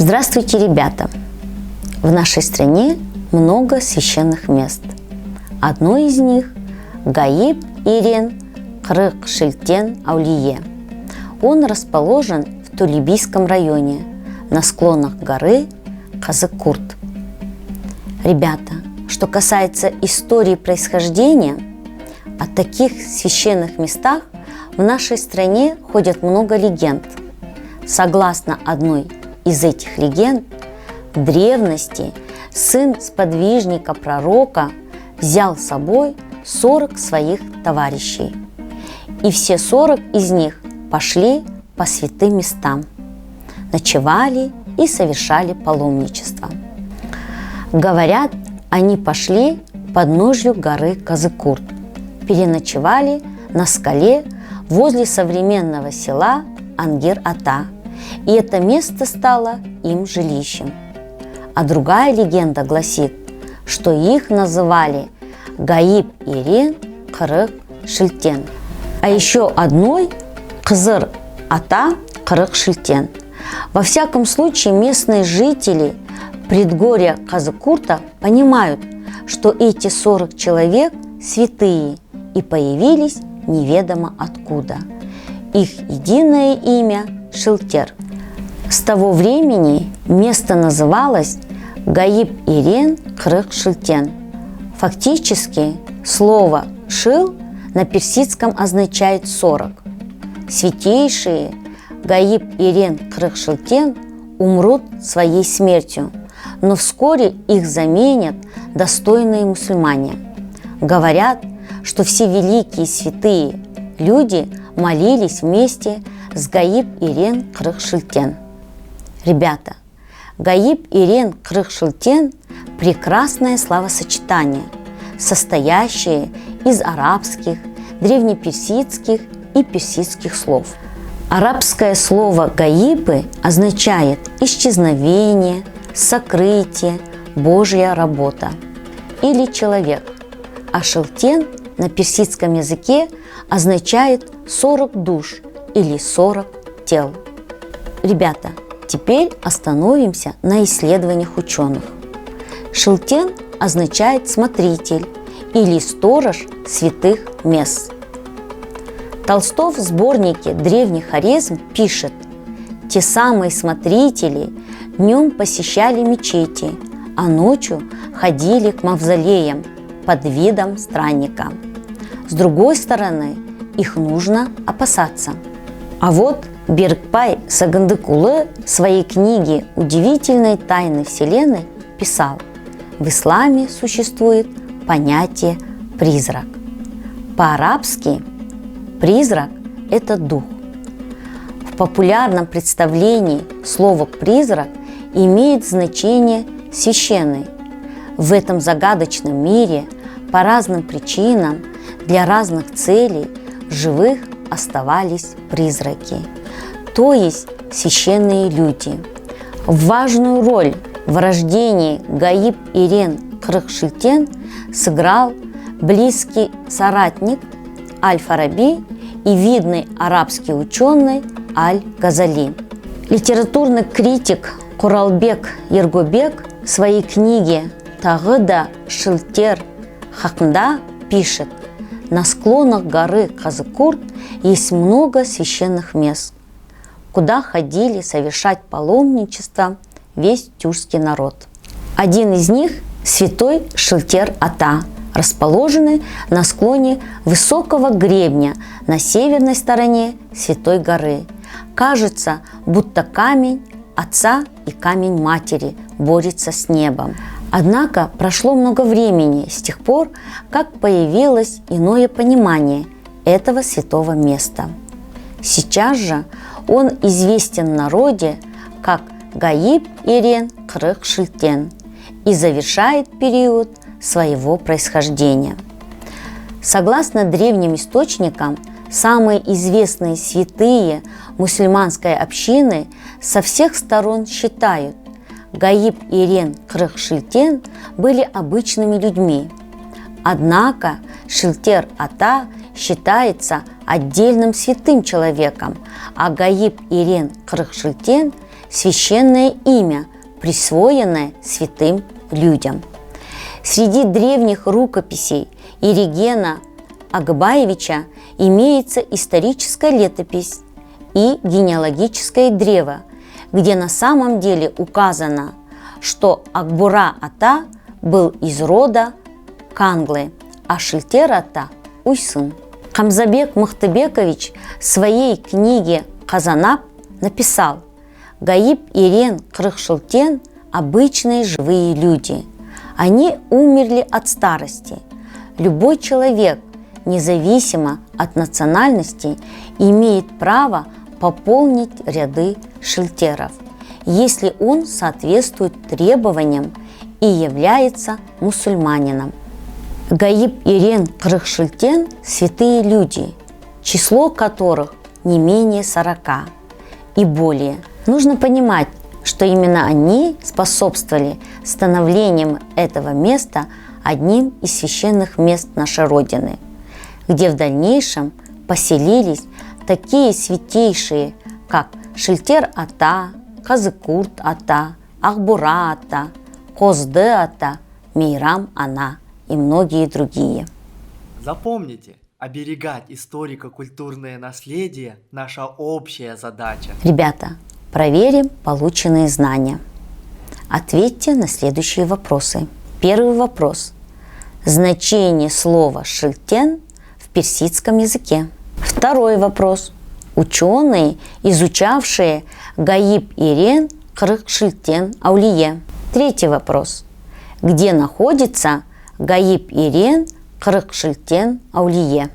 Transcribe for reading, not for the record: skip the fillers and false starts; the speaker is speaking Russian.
Здравствуйте, ребята! В нашей стране много священных мест. Одно из них – Гайип Ирен Кырык Шилтен Аулие. Он расположен в Тулебийском районе, на склонах горы Казыкурт. Ребята, что касается истории происхождения, о таких священных местах в нашей стране ходят много легенд. Согласно одной из этих легенд, в древности сын сподвижника пророка взял с собой 40 своих товарищей, и все 40 из них пошли по святым местам, ночевали и совершали паломничество. Говорят, они пошли к подножью горы Казыкурт, переночевали на скале возле современного села Ангер-Ата, и это место стало им жилищем. А другая легенда гласит, что их называли Гайип Ирен Кырык Шилтен, а еще одной Кызыр Ата Кырык Шилтен. Во всяком случае, местные жители предгорья Казыкурта понимают, что эти 40 человек святые и появились неведомо откуда. Их единое имя – Шилтер. С того времени место называлось Гайип Ирен Кырык Шилтен. Фактически слово «шил» на персидском означает 40. Святейшие Гайип Ирен Кырык Шилтен умрут своей смертью, но вскоре их заменят достойные мусульмане. Говорят, что все великие святые люди молились вместе с Гайип Ирен Кырык Шилтен. Ребята, Гайип Ирен Кырык Шилтен – прекрасное словосочетание, состоящее из арабских, древнеперсидских и персидских слов. Арабское слово «гаибы» означает исчезновение, сокрытие, Божья работа или человек, а шилтен на персидском языке означает 40 душ или 40 тел. Ребята, теперь остановимся на исследованиях ученых. Шилтен означает смотритель или сторож святых мест. Толстов в сборнике древних хорезм пишет: те самые смотрители днем посещали мечети, а ночью ходили к мавзолеям под видом странника. С другой стороны, их нужно опасаться. А вот Беркбай Сагындыкулы в своей книге «Удивительные тайны Вселенной» писал: в исламе существует понятие «призрак». По-арабски призрак – это дух. В популярном представлении слово «призрак» имеет значение «священный». В этом загадочном мире по разным причинам, для разных целей в живых оставались призраки, то есть священные люди. Важную роль в рождении Гайип Ирен Кырык Шилтен сыграл близкий соратник Аль-Фараби и видный арабский ученый Аль-Газали. Литературный критик Куралбек Ергобек в своей книге «Тагыда Шилтер хакында» пишет: на склонах горы Казыкурт есть много священных мест, куда ходили совершать паломничество весь тюркский народ. Один из них – святой Шилтер-Ата, расположенный на склоне высокого гребня на северной стороне Святой горы. Кажется, будто камень Отца и камень Матери борется с небом. Однако прошло много времени с тех пор, как появилось иное понимание этого святого места. Сейчас же он известен в народе как Гайип Ирен Кырык Шилтен и завершает период своего происхождения. Согласно древним источникам, самые известные святые мусульманской общины со всех сторон считают, Гайип Ирен Кырык Шилтен были обычными людьми. Однако Шилтер-Ата считается отдельным святым человеком, а Гайип Ирен Кырык Шилтен священное имя, присвоенное святым людям. Среди древних рукописей Иригена Агбаевича имеется историческая летопись и генеалогическое древо, где на самом деле указано, что Акбура-ата был из рода Канглы, а Шыльтер-ата – Уйсын. Камзабек Мухтыбекович в своей книге «Казанап» написал: «Гаиб Ирен Кырык-Шылтен – обычные живые люди. Они умерли от старости. Любой человек, независимо от национальности, имеет право пополнить ряды шыльтеров, если он соответствует требованиям и является мусульманином». Гаиб Ирен Кырык-Шылтен – святые люди, число которых не менее 40 и более. Нужно понимать, что именно они способствовали становлению этого места одним из священных мест нашей Родины, где в дальнейшем поселились такие святейшие, как Шыльтер-ата, Казыкурт-ата, Акбура-ата, Козды-ата, Мейрам-ана и многие другие. Запомните, оберегать историко-культурное наследие – наша общая задача. Ребята, проверим полученные знания. Ответьте на следующие вопросы. Первый вопрос. Значение слова «шыльтен» в персидском языке. Второй вопрос. Ученые, изучавшие Гаиб Ирен Кырык-Шылтен Аулие. Третий вопрос. Где находится Гаиб Ирен Кырык-Шылтен Аулие?